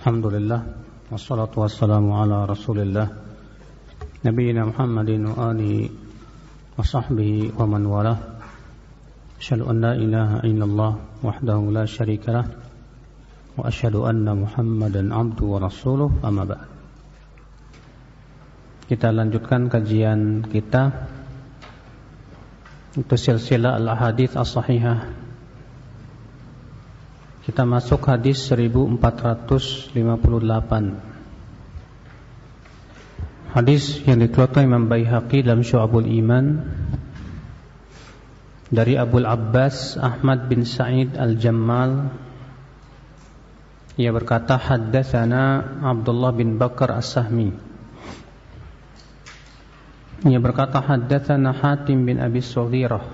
Alhamdulillah, wassalatu wassalamu ala rasulillah Nabiina Muhammadin wa alihi wa sahbihi wa man walah. Asyhadu an la ilaha illallah wahdahu la syarika lah wa asyhadu anna Muhammadan abduhu wa rasuluh, amma ba'd. Kita lanjutkan kajian kita untuk silsilah al-hadits as-sahihah. Kita masuk hadis 1458. Hadis yang dikeluarkan Imam Baihaqi dalam Syu'abul Iman dari Abul Abbas Ahmad bin Sa'id Al-Jammal. Ia berkata, haddatsana Abdullah bin Bakar As-Sahmi. Ia berkata, haddatsana Hatim bin Abi Sughirah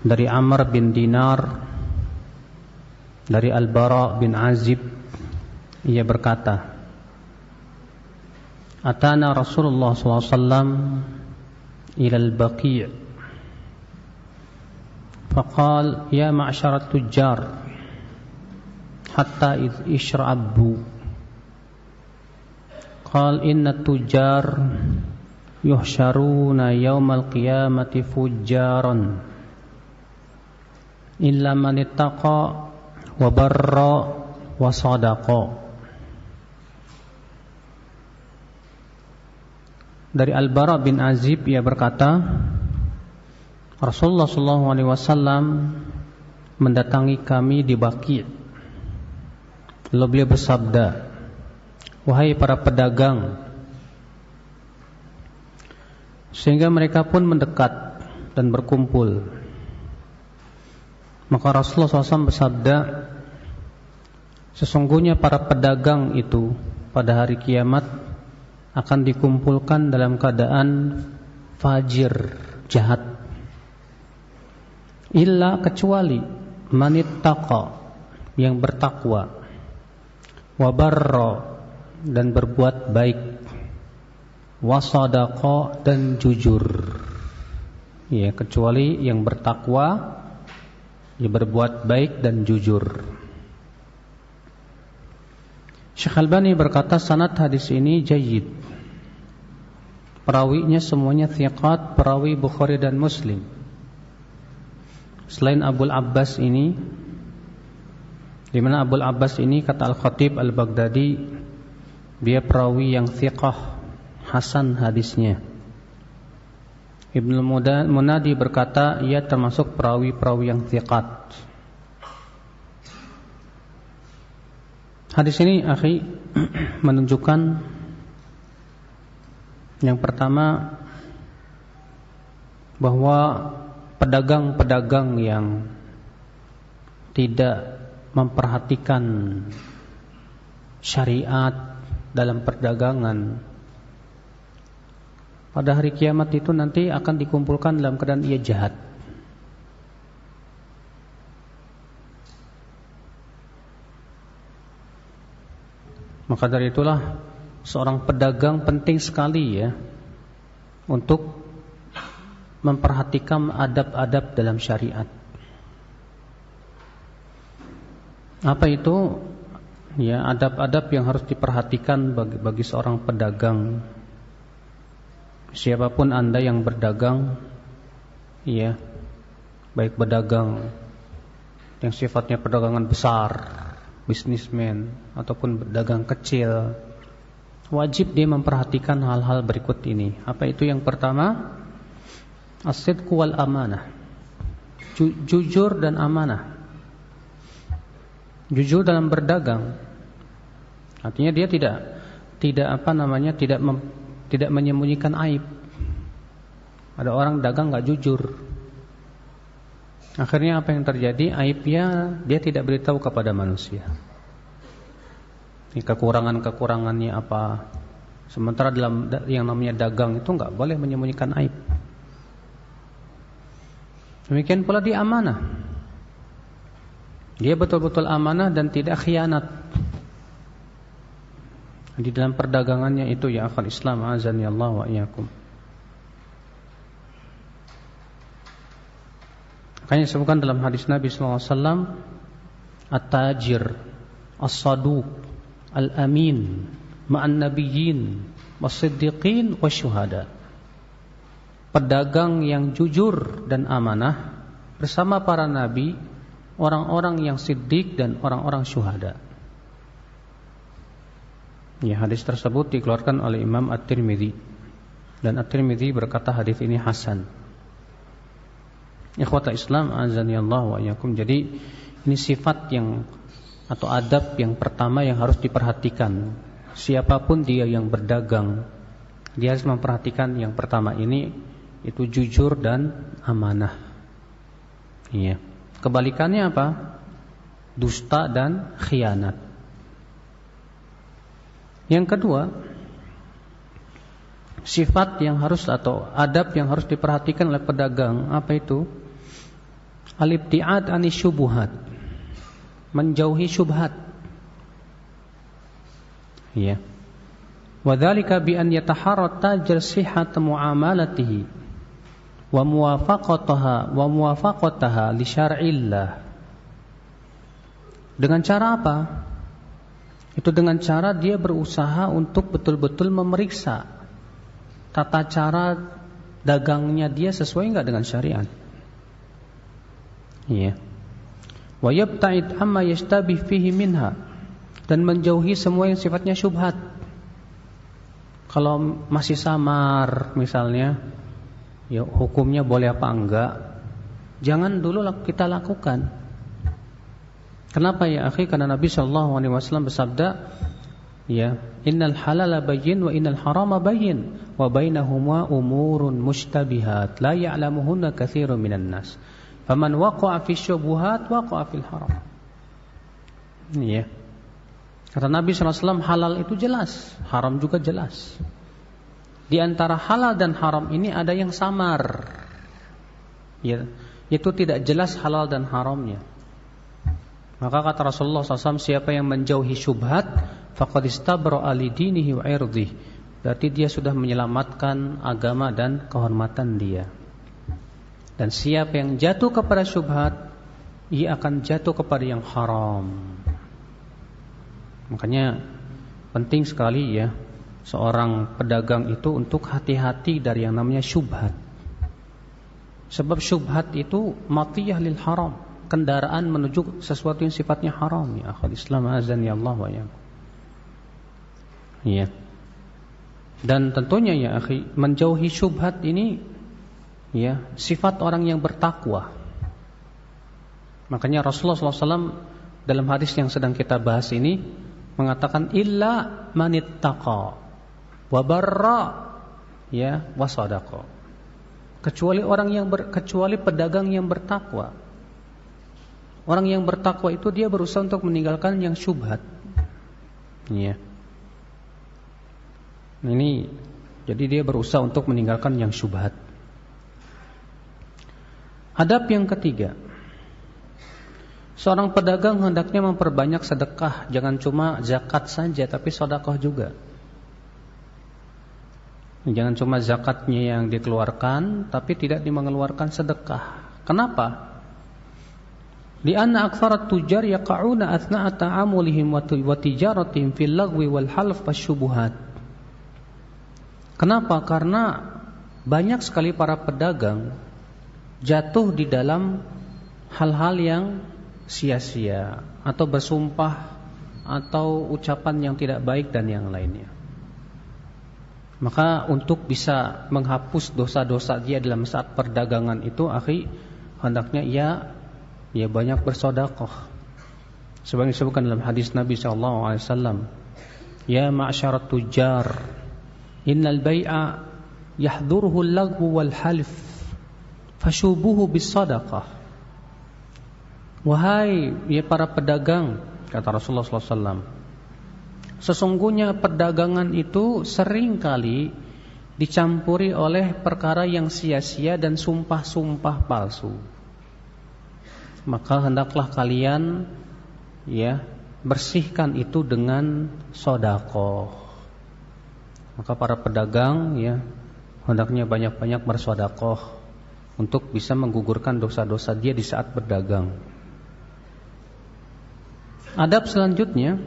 dari Amr bin Dinar dari Al-Bara bin Azib. Ia berkata, atana Rasulullah SAW ila al-Baqi' faqal ya ma'syarat tujjar hatta ishra'abu qal inna tujjar yuhsyaruna yawmal qiyamati fujjaran illa man ittaqa wa barra wa sadaqa. Dari Al-Bara bin Azib, ia berkata, Rasulullah SAW mendatangi kami di Baqi'. Lalu beliau bersabda, wahai para pedagang. Sehingga mereka pun mendekat dan berkumpul. Maka Rasulullah SAW bersabda, sesungguhnya para pedagang itu pada hari kiamat akan dikumpulkan dalam keadaan fajir, jahat. Illa, kecuali manittaqa, yang bertakwa, wabarra, dan berbuat baik, wasadaqa, dan jujur. Ya, kecuali yang bertakwa, dia berbuat baik dan jujur. Syekh Albani berkata, sanad hadis ini jayyid. Perawinya semuanya thiqat, perawi Bukhari dan Muslim. Selain Abul Abbas ini, di mana Abul Abbas ini kata Al-Khatib Al-Baghdadi, dia perawi yang thiqah, hasan hadisnya. Ibnu Munadi berkata, ia termasuk perawi-perawi yang thiqat. Hadis ini, akhi, menunjukkan yang pertama, bahwa pedagang-pedagang yang tidak memperhatikan syariat dalam perdagangan, pada hari kiamat itu nanti akan dikumpulkan dalam keadaan ia jahat. Maka dari itulah seorang pedagang penting sekali ya untuk memperhatikan adab-adab dalam syariat. Apa itu? Ya, adab-adab yang harus diperhatikan bagi seorang pedagang. Siapapun Anda yang berdagang, ya, baik pedagang yang sifatnya perdagangan besar, bisnismen, ataupun pedagang kecil, wajib dia memperhatikan hal-hal berikut ini. Apa itu? Yang pertama, as-sidqu wal amanah, jujur dan amanah. Jujur dalam berdagang, artinya dia tidak menyembunyikan aib. Ada orang dagang nggak jujur, akhirnya apa yang terjadi? Aibnya dia tidak beritahu kepada manusia. Ini kekurangannya apa? Sementara dalam yang namanya dagang itu nggak boleh menyembunyikan aib. Demikian pula dia amanah. Dia betul-betul amanah dan tidak khianat di dalam perdagangannya itu, ya akhal Islam, azani Allah wa iyyakum. Makanya disebutkan dalam hadis Nabi SAW, at-tajir as-saduq, al-amin, ma'an nabiyyin, was-siddiqin, wasyuhada. Pedagang yang jujur dan amanah bersama para nabi, orang-orang yang siddiq dan orang-orang syuhada. Ya, hadis tersebut dikeluarkan oleh Imam At-Tirmidzi, dan At-Tirmidzi berkata hadis ini hasan. Ikhwata Islam, azani Allah wa iyyakum. Jadi ini sifat yang atau adab yang pertama yang harus diperhatikan. Siapapun dia yang berdagang, dia harus memperhatikan yang pertama ini, itu jujur dan amanah. Iya. Kebalikannya apa? Dusta dan khianat. Yang kedua, sifat yang harus atau adab yang harus diperhatikan oleh pedagang, apa itu? Al-ibtiad anis syubuhat, menjauhi syubhat. Ya. Wa dzalika bi an yataharra tajir sihhat muamalatihi wa muwafaqataha li syar'illah. Dengan cara apa? Itu dengan cara dia berusaha untuk betul-betul memeriksa tata cara dagangnya dia sesuai enggak dengan syariat. Iya. Wa yabta'id amma yashtabih fihi minha, dan menjauhi semua yang sifatnya syubhat. Kalau masih samar misalnya, ya hukumnya boleh apa enggak, jangan dulu kita lakukan. Kenapa ya akhi? Karena Nabi SAW bersabda, ya, innal halala bayyin wa innal harama bayyin wa bainahuma umurun mushtabihat la ya'lamuhunna katsirun minan nas. Faman waqa'a fi syubuhat waqa'a fil haram. Ya. Kata Nabi SAW, halal itu jelas, haram juga jelas. Di antara halal dan haram ini ada yang samar, ya, itu tidak jelas halal dan haramnya. Maka kata Rasulullah SAW, siapa yang menjauhi syubhat, faqad istabra'a li dinihi wa irdih, berarti dia sudah menyelamatkan agama dan kehormatan dia. Dan siapa yang jatuh kepada syubhat, ia akan jatuh kepada yang haram. Makanya penting sekali ya seorang pedagang itu untuk hati-hati dari yang namanya syubhat. Sebab syubhat itu matiyah lil haram, kendaraan menuju sesuatu yang sifatnya haram. Ya akhul Islam, azan ya Allah wa ya. Iya. Dan tentunya ya akhi, menjauhi syubhat ini ya sifat orang yang bertakwa. Makanya Rasulullah SAW dalam hadis yang sedang kita bahas ini mengatakan illa manittaqa wa barra ya wa sadaqa. Kecuali pedagang yang bertakwa. Orang yang bertakwa itu dia berusaha untuk meninggalkan yang syubhat. Ya. Ini jadi dia berusaha untuk meninggalkan yang syubhat. Adab yang ketiga, seorang pedagang hendaknya memperbanyak sedekah, jangan cuma zakat saja tapi sedekah juga. Jangan cuma zakatnya yang dikeluarkan tapi tidak mengeluarkan sedekah. Kenapa? Lianna aktsarat tujar yaqa'una athna'a ta'amulihim wa tijaratihim fil lagwi wal half wasyubuhat. Kenapa? Karena banyak sekali para pedagang jatuh di dalam hal-hal yang sia-sia atau bersumpah atau ucapan yang tidak baik dan yang lainnya. Maka untuk bisa menghapus dosa-dosa dia dalam saat perdagangan itu, akhi, hendaknya ia banyak bersedekah. Sebagaimana disebutkan dalam hadis Nabi SAW, ya ma'syarat tujar, innal bai'a yahduruhu al-lagwu wal half fashubuhu bis sadaqah. Wahai ya para pedagang, kata Rasulullah SAW, sesungguhnya perdagangan itu sering kali dicampuri oleh perkara yang sia-sia dan sumpah-sumpah palsu. Maka hendaklah kalian ya bersihkan itu dengan sedekah. Maka para pedagang ya hendaknya banyak-banyak bersedekah untuk bisa menggugurkan dosa-dosa dia di saat berdagang. Adab selanjutnya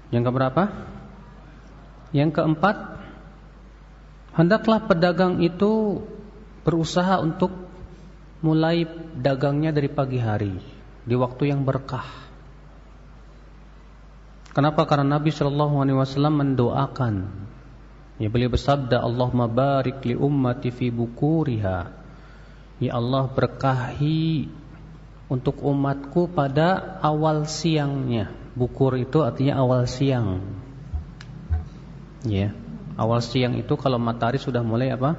yang keberapa? Yang keempat, hendaklah pedagang itu berusaha untuk mulai dagangnya dari pagi hari, di waktu yang berkah. Kenapa? Karena Nabi SAW mendoakan, ya, beliau bersabda, Allahumma barik li ummati fi bukuriha. Ya Allah, berkahi untuk umatku pada awal siangnya. Bukur itu artinya awal siang. Ya, awal siang itu kalau matahari sudah mulai apa?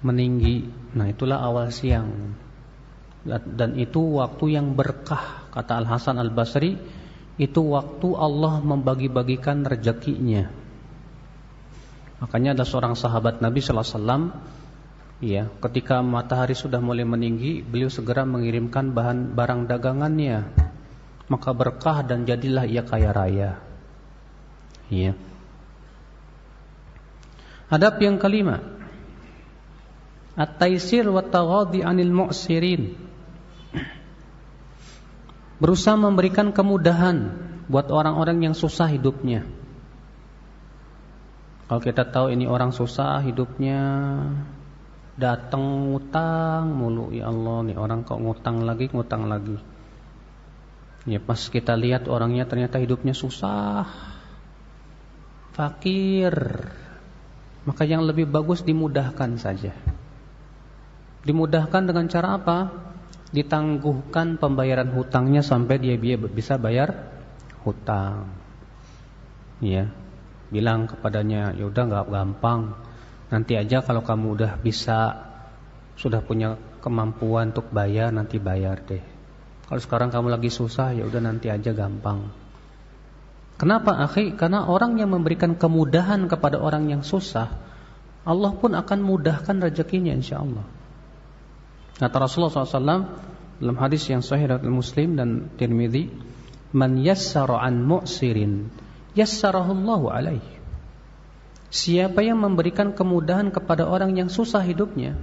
Meninggi. Nah, itulah awal siang. Dan itu waktu yang berkah. Kata Al-Hasan Al-Basri, itu waktu Allah membagi-bagikan rezekinya. Makanya ada seorang sahabat Nabi sallallahu alaihi wasallam, ya, ketika matahari sudah mulai meninggi, beliau segera mengirimkan barang dagangannya. Maka berkah dan jadilah ia kaya raya. Ya. Adab yang kelima, at-taisir wa taghadhi 'anil mu'sirin. Berusaha memberikan kemudahan buat orang-orang yang susah hidupnya. Kalau kita tahu ini orang susah hidupnya, datang ngutang mulu, ya Allah, nih orang kok ngutang lagi. Ya, pas kita lihat orangnya ternyata hidupnya susah, fakir, maka yang lebih bagus dimudahkan saja. Dimudahkan dengan cara apa? Ditangguhkan pembayaran hutangnya sampai dia bisa bayar hutang. Ya, bilang kepadanya, ya udah nggak gampang. Nanti aja kalau kamu udah bisa, sudah punya kemampuan untuk bayar, nanti bayar deh. Kalau sekarang kamu lagi susah, ya udah nanti aja gampang. Kenapa, akhi? Karena orang yang memberikan kemudahan kepada orang yang susah, Allah pun akan mudahkan rezekinya, insyaallah. Kata Rasulullah SAW dalam hadis yang sahih riwayat Muslim dan Tirmidzi, "Man yassara an mu'sirin, yassarahullahu alaihi." Siapa yang memberikan kemudahan kepada orang yang susah hidupnya,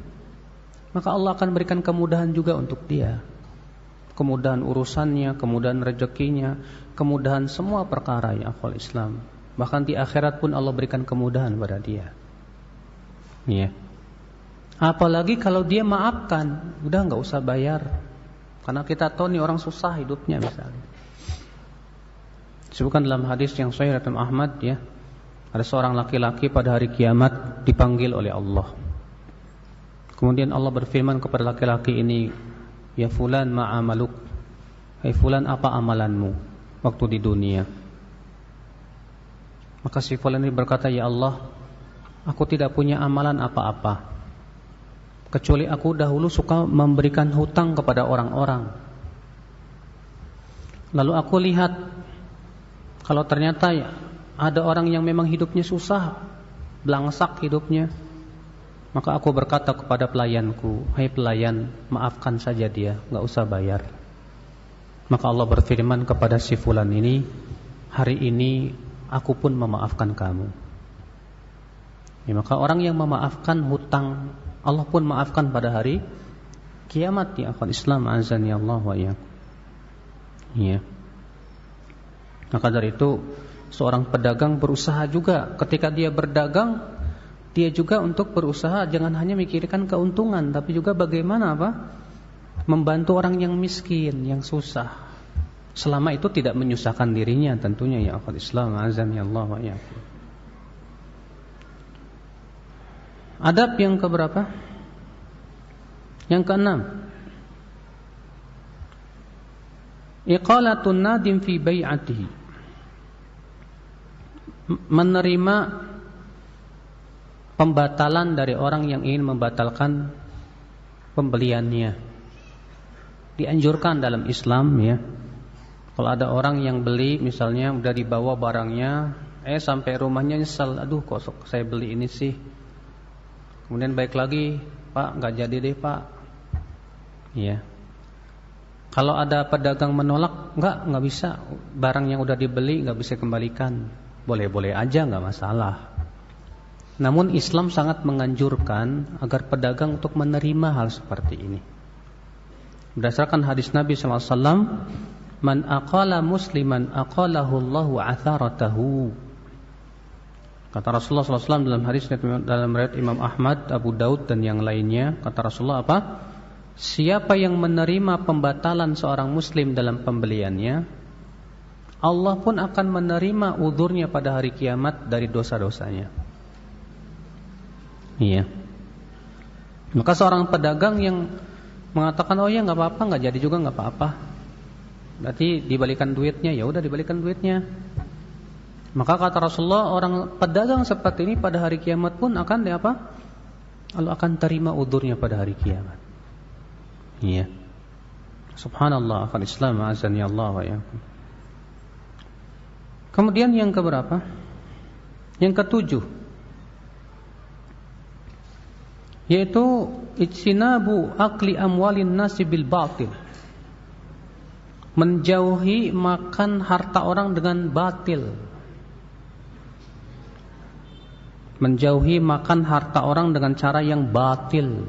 maka Allah akan berikan kemudahan juga untuk dia. Kemudahan urusannya, kemudahan rezekinya, kemudahan semua perkara, ya akhwal Islam. Bahkan di akhirat pun Allah berikan kemudahan pada dia. Ya. Apalagi kalau dia maafkan, udah nggak usah bayar. Karena kita tahu nih orang susah hidupnya misalnya. Disebutkan dalam hadis yang sahih riwayat Ahmad, ya, ada seorang laki-laki pada hari kiamat dipanggil oleh Allah. Kemudian Allah berfirman kepada laki-laki ini, ya fulan ma'amaluk, hai fulan, apa amalanmu waktu di dunia? Maka si fulan ini berkata, ya Allah, aku tidak punya amalan apa-apa, kecuali aku dahulu suka memberikan hutang kepada orang-orang. Lalu aku lihat, kalau ternyata ada orang yang memang hidupnya susah, belangsak hidupnya, maka aku berkata kepada pelayanku, hai pelayan, maafkan saja dia, gak usah bayar. Maka Allah berfirman kepada si fulan ini, hari ini aku pun memaafkan kamu. Ya, maka orang yang memaafkan hutang, Allah pun maafkan pada hari kiamat, ya akhwat Islam, azani Allah wa iyyakum. Ya. Maka dari itu seorang pedagang berusaha juga, ketika dia berdagang, dia juga untuk berusaha jangan hanya mikirkan keuntungan, tapi juga bagaimana membantu orang yang miskin, yang susah. Selama itu tidak menyusahkan dirinya tentunya, ya akhwat Islam, azani Allah wa iyyakum. Adab yang keberapa? Yang keenam, iqalatun nadim fi bai'atihi. Menerima pembatalan dari orang yang ingin membatalkan pembeliannya. Dianjurkan dalam Islam, ya, kalau ada orang yang beli, misalnya udah dibawa barangnya, sampai rumahnya nyesal, aduh kok saya beli ini sih. Kemudian baik lagi, Pak, nggak jadi deh Pak. Ya. Kalau ada pedagang menolak, nggak bisa, barang yang udah dibeli nggak bisa kembalikan. Boleh-boleh aja, nggak masalah. Namun Islam sangat menganjurkan agar pedagang untuk menerima hal seperti ini. Berdasarkan hadis Nabi sallallahu alaihi wasallam, man aqala musliman aqalahu Allahu atharatahu. Kata Rasulullah sallallahu alaihi wasallam dalam hadis dalam riwayat Imam Ahmad, Abu Daud dan yang lainnya, kata Rasulullah apa? Siapa yang menerima pembatalan seorang muslim dalam pembeliannya, Allah pun akan menerima uzurnya pada hari kiamat dari dosa-dosanya. Iya. Maka seorang pedagang yang mengatakan, oh ya nggak apa-apa, nggak jadi juga nggak apa-apa, berarti dibalikan duitnya, ya udah dibalikan duitnya. Maka kata Rasulullah, orang pedagang seperti ini pada hari kiamat pun akan apa? Allah akan terima uzurnya pada hari kiamat. Iya. Subhanallah, akal Islam, azani Allah wa iyyakum. Kemudian yang keberapa? Yang ketujuh, yaitu ijtinabu akli amwalin nasi bil batil. Menjauhi makan harta orang dengan batil. Menjauhi makan harta orang dengan cara yang batil.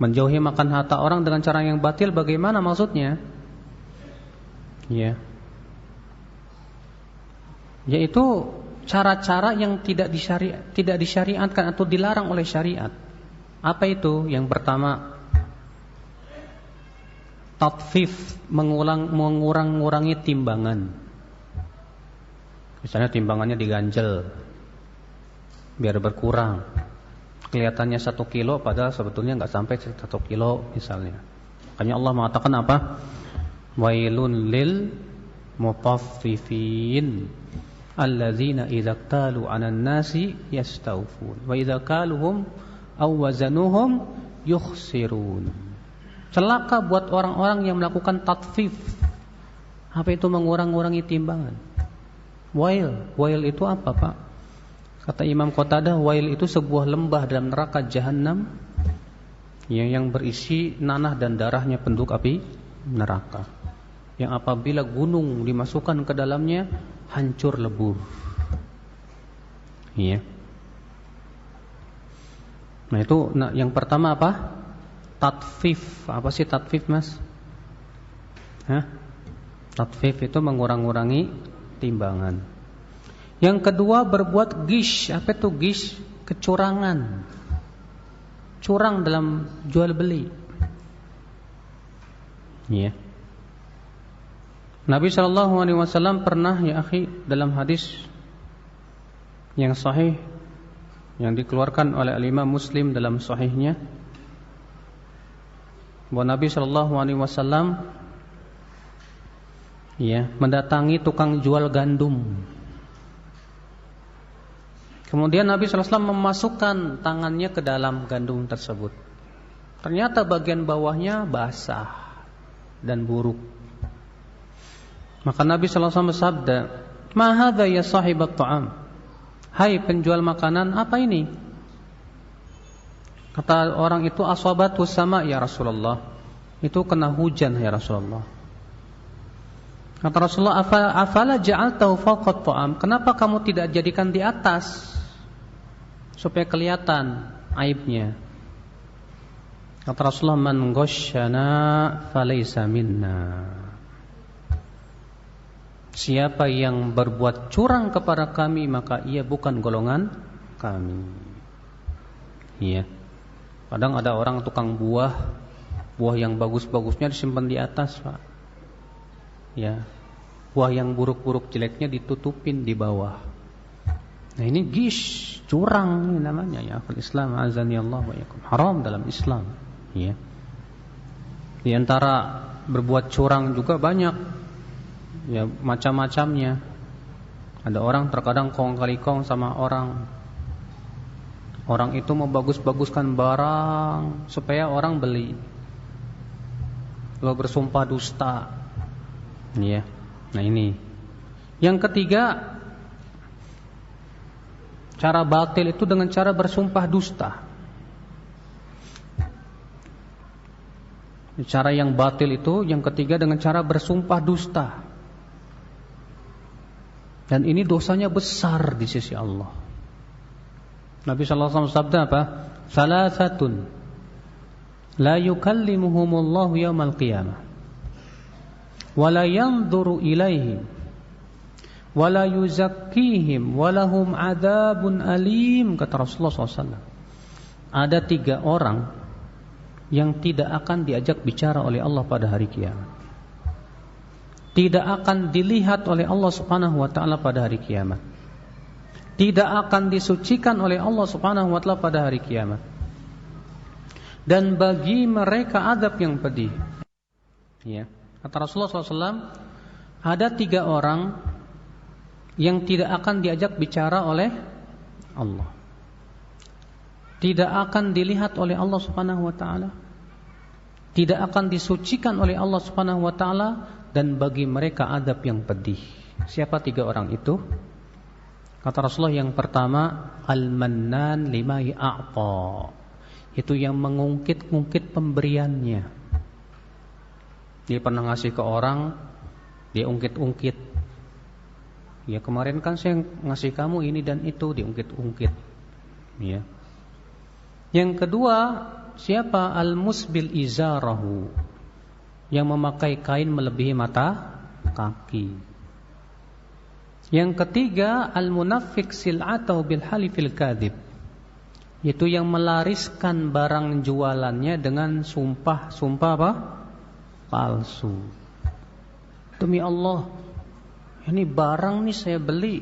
Menjauhi makan harta orang dengan cara yang batil bagaimana maksudnya? Ya. Yaitu cara-cara yang tidak disyariatkan atau dilarang oleh syariat. Apa itu? Yang pertama, tatfif, mengurangi timbangan. Misalnya timbangannya diganjel biar berkurang. Kelihatannya 1 kilo padahal sebetulnya nggak sampai 1 kilo misalnya. Makanya Allah mengatakan apa? Wailun lil mutaffifin alladzina idza qalu 'alan nasi yastawfun wa idza qaluhum aw wazanuhum yukhsirun. Celaka buat orang-orang yang melakukan tatfif. Apa itu mengurangi timbangan? Wail itu apa, Pak? Kata Imam Qatadah, wail itu sebuah lembah dalam neraka jahanam yang berisi nanah dan darahnya penduduk api neraka. Yang apabila gunung dimasukkan ke dalamnya hancur lebur. Iya. Nah itu yang pertama apa? Tatfif. Apa sih tatfif, Mas? Tatfif itu mengurangi timbangan. Yang kedua berbuat gish. Apa itu gish? Kecurangan. Curang dalam jual beli. Iya. Nabi SAW pernah ya akhi dalam hadis yang sahih yang dikeluarkan oleh Imam Muslim dalam sahihnya, bahwa Nabi SAW ya mendatangi tukang jual gandum. Kemudian Nabi SAW memasukkan tangannya ke dalam gandum tersebut. Ternyata bagian bawahnya basah dan buruk. Maka Nabi SAW bersabda, "Ma hadza ya sahibat ta'am?" Hai penjual makanan, apa ini? Kata orang itu, "Asabatu sama ya Rasulullah." Itu kena hujan ya Rasulullah. Kata Rasulullah, "Afala ja'altahu fawqa ta'am?" Kenapa kamu tidak jadikan di atas supaya kelihatan aibnya? Kata Rasulullah, "Man ghasyana falaysa minna." Siapa yang berbuat curang kepada kami, maka ia bukan golongan kami. Iya. Kadang ada orang tukang buah yang bagus-bagusnya disimpan di atas, Pak. Ya. Buah yang buruk-buruk jeleknya ditutupin di bawah. Nah ini gish, curang ini namanya ya. Islam azani Allah wa yakum. Haram dalam Islam. Ya. Di antara berbuat curang juga banyak. Ya macam-macamnya. Ada orang terkadang kong kali kong sama orang. Orang itu mau bagus-baguskan barang supaya orang beli. Lalu bersumpah dusta. Ya. Nah ini. Yang ketiga, cara batil itu dengan cara bersumpah dusta. Cara yang batil itu yang ketiga dengan cara bersumpah dusta. Dan ini dosanya besar di sisi Allah. Nabi SAW sabda apa? Salasatun la yukallimuhumullahu yaumal qiyamah wa la yanzuru ilaihim wa la yuzakkihim wa lahum adzabun alim, kata Rasulullah SAW. Ada 3 orang yang tidak akan diajak bicara oleh Allah pada hari kiamat, tidak akan dilihat oleh Allah Subhanahu wa taala pada hari kiamat, tidak akan disucikan oleh Allah Subhanahu wa taala pada hari kiamat, dan bagi mereka azab yang pedih. Ya, kata Rasulullah SAW, ada 3 orang yang tidak akan diajak bicara oleh Allah, tidak akan dilihat oleh Allah Subhanahu wa taala, tidak akan disucikan oleh Allah Subhanahu wa taala, dan bagi mereka azab yang pedih. Siapa 3 orang itu? Kata Rasulullah, yang pertama, al-mannan lima ya'ta, itu yang mengungkit-ungkit pemberiannya. Dia pernah ngasih ke orang, dia ungkit-ungkit. Ya, kemarin kan saya ngasih kamu ini dan itu, diungkit-ungkit. Ya. Yang kedua, siapa? Al-musbil izarahu, yang memakai kain melebihi mata kaki. Yang ketiga, al-munafiq sil'atahu bil halifil kadzib, yaitu yang melariskan barang jualannya dengan sumpah apa? Palsu. Demi Allah, ini barang nih saya beli,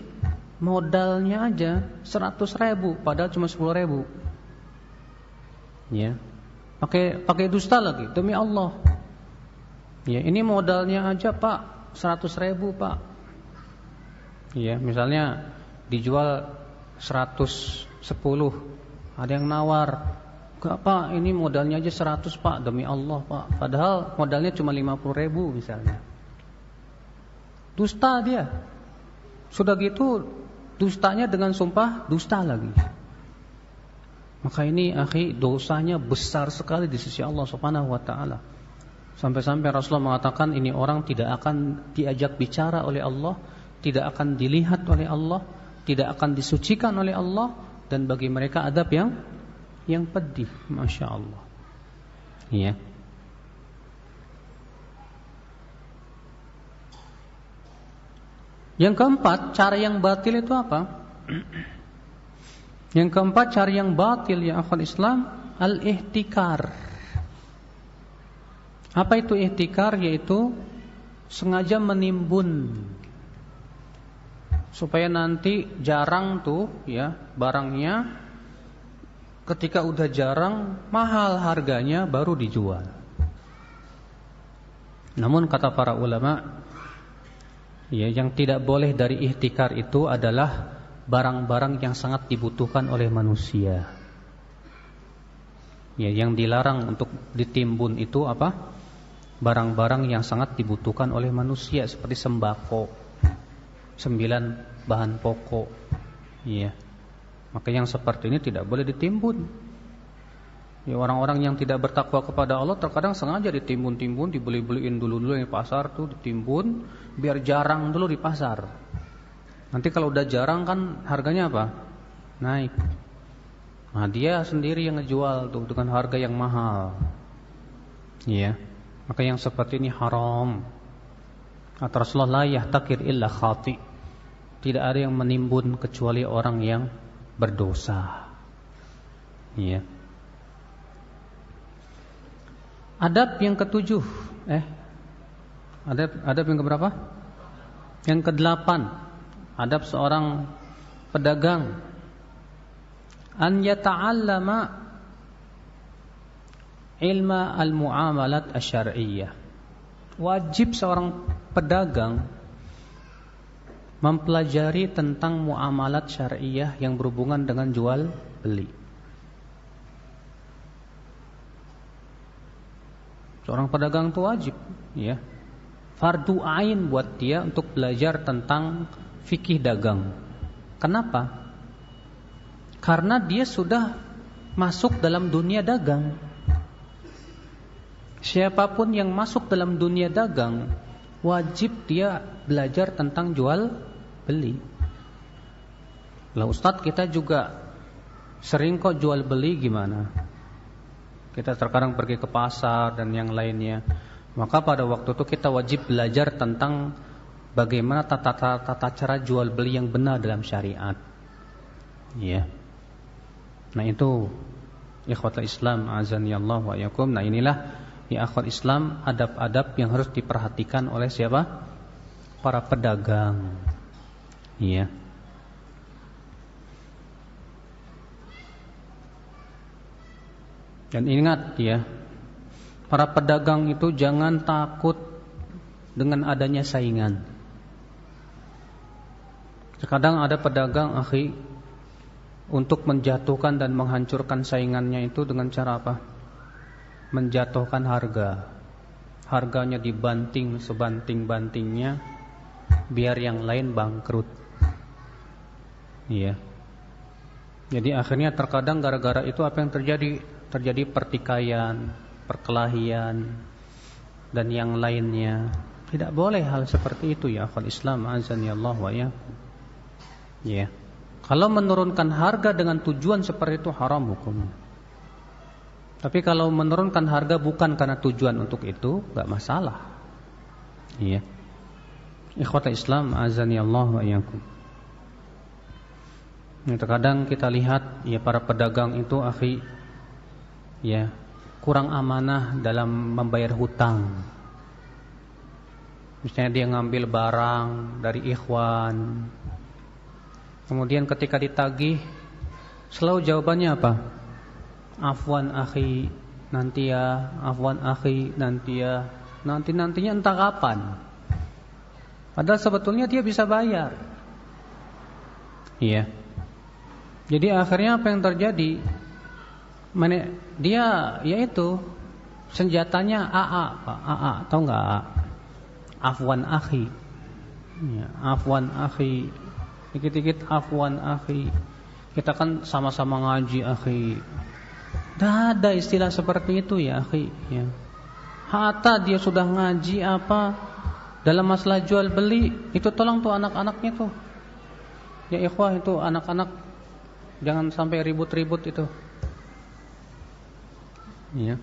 modalnya aja 100.000, padahal cuma 10.000. Ya, pakai dusta lagi. Demi Allah, ya ini modalnya aja Pak 100.000 Pak. Ya, misalnya dijual 110, ada yang nawar, enggak Pak, ini modalnya aja 100 Pak, demi Allah Pak, padahal modalnya cuma 50.000 misalnya. Dusta dia. Sudah gitu dustanya dengan sumpah dusta lagi. Maka ini akhi, dosanya besar sekali di sisi Allah Subhanahu wa taala. Sampai-sampai Rasulullah mengatakan, ini orang tidak akan diajak bicara oleh Allah, tidak akan dilihat oleh Allah, tidak akan disucikan oleh Allah, dan bagi mereka adab yang pedih. Masya Allah. Iya. Yang keempat, cara yang batil itu apa? Yang keempat, cara yang batil ya akhwal Islam, al-ihtikar. Apa itu ihtikar? Yaitu sengaja menimbun supaya nanti jarang tuh ya barangnya, ketika udah jarang mahal harganya baru dijual. Namun kata para ulama, ya, yang tidak boleh dari ihtikar itu adalah barang-barang yang sangat dibutuhkan oleh manusia. Ya, yang dilarang untuk ditimbun itu apa? Barang-barang yang sangat dibutuhkan oleh manusia, seperti sembako, 9 bahan pokok. Ya. Maka yang seperti ini tidak boleh ditimbun. Ya, orang-orang yang tidak bertakwa kepada Allah terkadang sengaja ditimbun-timbun, dibeli-beliin dulu di pasar tuh, ditimbun biar jarang dulu di pasar. Nanti kalau udah jarang kan harganya apa? Naik. Nah, dia sendiri yang ngejual tuh dengan harga yang mahal. Iya. Maka yang seperti ini haram. Kata Rasulullah, la yahtakir illa khati. Tidak ada yang menimbun kecuali orang yang berdosa. Iya. Adab yang ketujuh, adab yang keberapa? Yang ke-8, adab seorang pedagang, an yata'allama ilma al-muamalat asy-syar'iyyah. Wajib seorang pedagang mempelajari tentang muamalat syariah yang berhubungan dengan jual beli. Seorang pedagang itu wajib, ya, fardu ain buat dia untuk belajar tentang fikih dagang. Kenapa? Karena dia sudah masuk dalam dunia dagang. Siapapun yang masuk dalam dunia dagang, wajib dia belajar tentang jual beli. Lah Ustadz, kita juga sering kok jual beli, gimana? Kita terkadang pergi ke pasar dan yang lainnya. Maka pada waktu itu kita wajib belajar tentang bagaimana tata cara jual beli yang benar dalam syariat. Ya. Nah itu ikhwatul Islam azanillahu wa iyyakum. Nah inilah ya akhwat Islam adab-adab yang harus diperhatikan oleh siapa? Para pedagang. Iya. Dan ingat ya, para pedagang itu jangan takut dengan adanya saingan. Terkadang ada pedagang akhi untuk menjatuhkan dan menghancurkan saingannya itu dengan cara apa? Menjatuhkan harga. Harganya dibanting sebanting-bantingnya biar yang lain bangkrut. Iya. Jadi akhirnya terkadang gara-gara itu apa yang terjadi? Terjadi pertikaian, perkelahian dan yang lainnya. Tidak boleh hal seperti itu ya akhwal Islam azanillahu wa iyyakum. Ya. Kalau menurunkan harga dengan tujuan seperti itu haram hukumnya. Tapi kalau menurunkan harga bukan karena tujuan untuk itu, enggak masalah. Iya. Ikhwatul Islam azanillahu wa iyyakum. Terkadang kita lihat ya para pedagang itu akhi ya kurang amanah dalam membayar hutang. Misalnya dia ngambil barang dari ikhwan, kemudian ketika ditagih selalu jawabannya apa? Afwan akhi nanti ya, afwan akhi nanti ya, nantinya entah kapan. Padahal sebetulnya dia bisa bayar. Iya. Jadi akhirnya apa yang terjadi? Dia yaitu senjatanya AA, Pak. AA, tahu enggak AA? Afwan akhi. Ya, afwan akhi. Dikit-dikit afwan akhi. Kita kan sama-sama ngaji akhi. Tidak ada istilah seperti itu ya akhi, ya. Hatta dia sudah ngaji apa dalam masalah jual beli, itu tolong tuh anak-anaknya tuh. Ya ikhwah itu anak-anak jangan sampai ribut-ribut itu. Ya.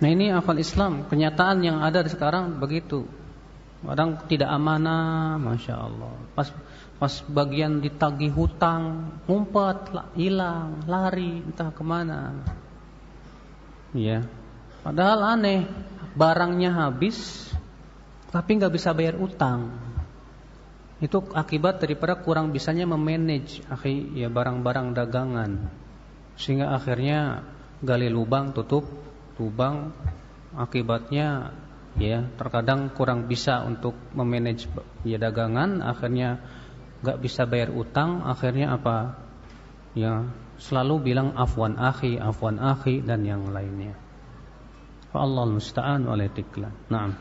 Nah ini akal Islam, kenyataan yang ada sekarang begitu. Kadang tidak amanah, masya Allah. Pas bagian ditagih hutang, ngumpet, hilang, lari, entah kemana. Ya. Padahal aneh, barangnya habis, tapi nggak bisa bayar utang. Itu akibat daripada kurang bisanya memanage ya barang-barang dagangan, sehingga akhirnya gali lubang tutup lubang. Akibatnya ya terkadang kurang bisa untuk memanage ya dagangan, akhirnya nggak bisa bayar utang. Akhirnya apa? Ya selalu bilang afwan akhi dan yang lainnya. Fa Allahul musta'an wa la tiklan. Naam.